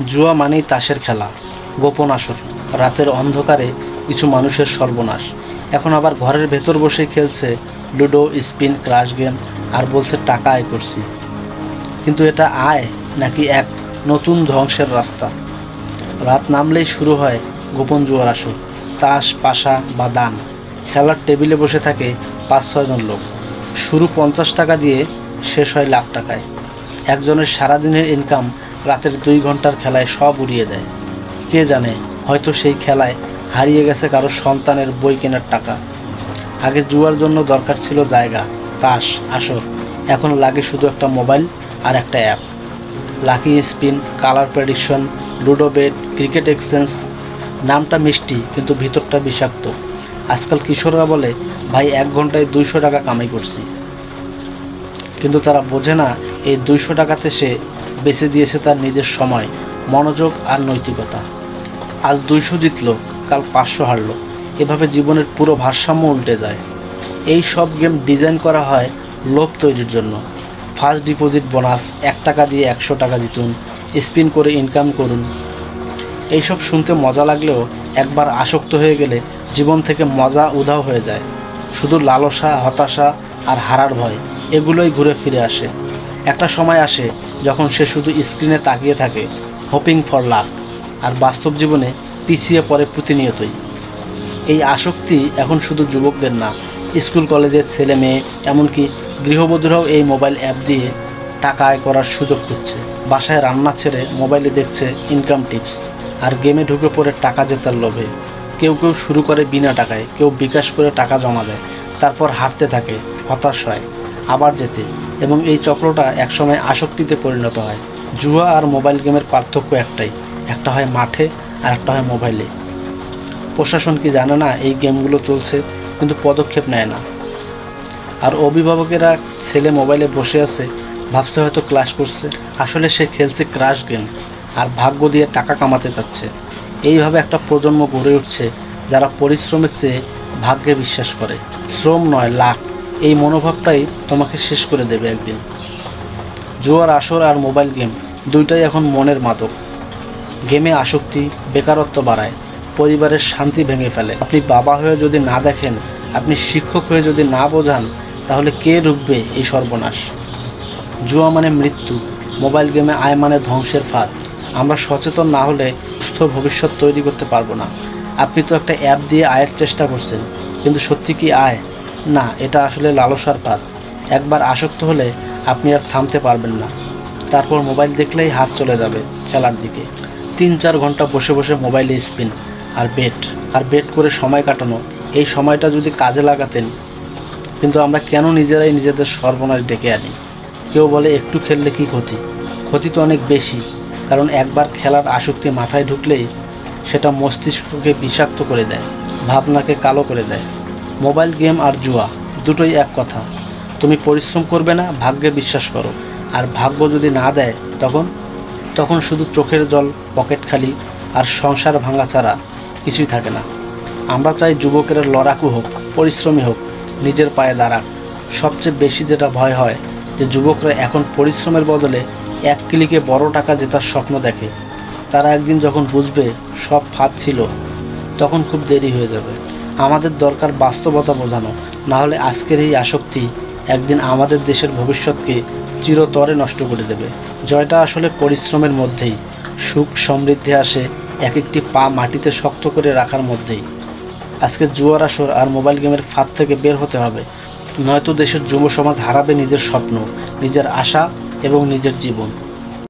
জুয়া মানেই তাসের খেলা, গোপন আসর, রাতের অন্ধকারে কিছু মানুষের সর্বনাশ। এখন আবার ঘরের ভেতর বসেই খেলছে লুডো, স্পিন, ক্রাশ গেম আর বলছে টাকা আয় করছি। কিন্তু এটা আয় নাকি এক নতুন ধ্বংসের রাস্তা? রাত নামলেই শুরু হয় গোপন জুয়ার আসর, তাস, পাশা বা দান। খেলার টেবিলে বসে থাকে 5-6 জন লোক। শুরু 50 টাকা দিয়ে, শেষ হয় লাখ টাকায়। একজনের সারাদিনের ইনকাম রাতের 2 ঘন্টার খেলায় সব উড়িয়ে দেয়। কে জানে, হয়তো সেই খেলায় হারিয়ে গেছে কারো সন্তানের বই কেনার টাকা। আগে জুয়ার জন্য দরকার ছিল জায়গা, তাস, আসর। এখন লাগে শুধু একটা মোবাইল আর একটা app. Lucky spin, colour prediction, ludo bet, cricket exchange. নামটা মিষ্টি কিন্তু ভিতরটা বিষাক্ত। আজকাল কিশোররা বলে, ভাই 1 ঘন্টায় 200 টাকা কামাই করছি। কিন্তু তারা বোঝে না, এই 200 টাকাতে সে বেছে দিয়েছে তার নিজের সময়, মনোযোগ আর নৈতিকতা। আজ 200 জিতলো, কাল 500 হারলো। এভাবে জীবনের পুরো ভারসাম্য উল্টে যায়। এই সব গেম ডিজাইন করা হয় লোভ তৈরির জন্য। ফার্স্ট ডিপোজিট বোনাস, 1 টাকা দিয়ে 100 টাকা জিতুন, স্পিন করে ইনকাম করুন। এইসব শুনতে মজা লাগলেও একবার আসক্ত হয়ে গেলে জীবন থেকে মজা উধাও হয়ে যায়। শুধু লালসা, হতাশা আর হারার ভয়, এগুলোই ঘুরে ফিরে আসে। একটা সময় আসে যখন সে শুধু স্ক্রিনে তাকিয়ে থাকে, হোপিং ফর লাক, আর বাস্তব জীবনে পিছিয়ে পড়ে প্রতিনিয়তই। এই আসক্তি এখন শুধু যুবকদের না, স্কুল কলেজের ছেলে মেয়ে, এমনকি গৃহবধূরাও এই মোবাইল অ্যাপ দিয়ে টাকা আয় করার সুযোগ খুঁজছে। বাসায় রান্না ছেড়ে মোবাইলে দেখছে ইনকাম টিপস, আর গেমে ঢুকে পড়ে টাকা জেতার লোভে। কেউ কেউ শুরু করে বিনা টাকায়, কেউ বিকাশ করে টাকা জমা দেয়, তারপর হারতে থাকে, হতাশ হয়, আবার জেতে, এবং এই চক্রটা একসময় আসক্তিতে পরিণত হয়। জুয়া আর মোবাইল গেমের পার্থক্য একটাই, একটা হয় মাঠে আর একটা হয় মোবাইলে। প্রশাসন কি জানে না এই গেমগুলো চলছে, কিন্তু পদক্ষেপ নেয় না? আর অভিভাবকেরা ছেলে মোবাইলে বসে আছে, ভাবছে হয়তো ক্লাস করছে, আসলে সে খেলছে ক্রাশ গেম আর ভাগ্য দিয়ে টাকা কামাতে চাচ্ছে। এইভাবে একটা প্রজন্ম গড়ে উঠছে যারা পরিশ্রমের চেয়ে ভাগ্যে বিশ্বাস করে। শ্রম নয়, লাক, এই মনোভাবটাই তোমাকে শেষ করে দেবে একদিন। জুয়ার আসর আর মোবাইল গেম দুইটাই এখন মনের মাদক। গেমে আসক্তি বেকারত্ব বাড়ায়, পরিবারের শান্তি ভেঙে ফেলে। আপনি বাবা হয়ে যদি না দেখেন, আপনি শিক্ষক হয়ে যদি না বোঝান, তাহলে কে রুখবে এই সর্বনাশ? জুয়া মানে মৃত্যু, মোবাইল গেমে আয় মানে ধ্বংসের ফাঁদ। আমরা সচেতন না হলে সুস্থ ভবিষ্যৎ তৈরি করতে পারবো না। আপনি তো একটা অ্যাপ দিয়ে আয়ের চেষ্টা করছেন, কিন্তু সত্যি কি আয়? না, এটা আসলে লালসার ফাঁদ। একবার আসক্ত হলে আপনি আর থামতে পারবেন না। তারপর মোবাইল দেখলেই হাত চলে যাবে খেলার দিকে। 3-4 ঘন্টা বসে বসে মোবাইলে স্পিন আর বেট করে সময় কাটানো। এই সময়টা যদি কাজে লাগাতেন। কিন্তু আমরা কেন নিজেরাই নিজেদের সর্বনাশ ডেকে আনি? কেউ বলে একটু খেললে কি ক্ষতি? ক্ষতি তো অনেক বেশি, কারণ একবার খেলার আসক্তি মাথায় ঢুকলেই সেটা মস্তিষ্ককে বিষাক্ত করে দেয়, ভাবনাকে কালো করে দেয়। মোবাইল গেম আর জুয়া দুটোই এক কথা। তুমি পরিশ্রম করবে না, ভাগ্যে বিশ্বাস করো। আর ভাগ্য যদি না দেয়, তখন শুধু চোখের জল, পকেট খালি আর সংসার ভাঙা ছাড়া কিছুই থাকে না। আমরা চাই যুবকেরা লড়াকু হোক, পরিশ্রমী হোক, নিজের পায়ে দাঁড়াক। সবচেয়ে বেশি যেটা ভয় হয় যে যুবকরা এখন পরিশ্রমের বদলে 1 ক্লিকে বড় টাকা জেতার স্বপ্ন দেখে। তারা একদিন যখন বুঝবে সব ফাঁদ ছিল, তখন খুব দেরি হয়ে যাবে। আমাদের দরকার বাস্তবতা বোঝানো, না হলে আজকের এই আসক্তি একদিন আমাদের দেশের ভবিষ্যৎকে চিরতরে নষ্ট করে দেবে। জয়টা আসলে পরিশ্রমের মধ্যেই। সুখ সমৃদ্ধি আসে এক একটি পা মাটিতে শক্ত করে রাখার মধ্যেই। আজকে জুয়ার আসর আর মোবাইল গেমের ফাঁদ থেকে বের হতে হবে, নয়তো দেশের যুব সমাজ হারাবে নিজের স্বপ্ন, নিজের আশা এবং নিজের জীবন।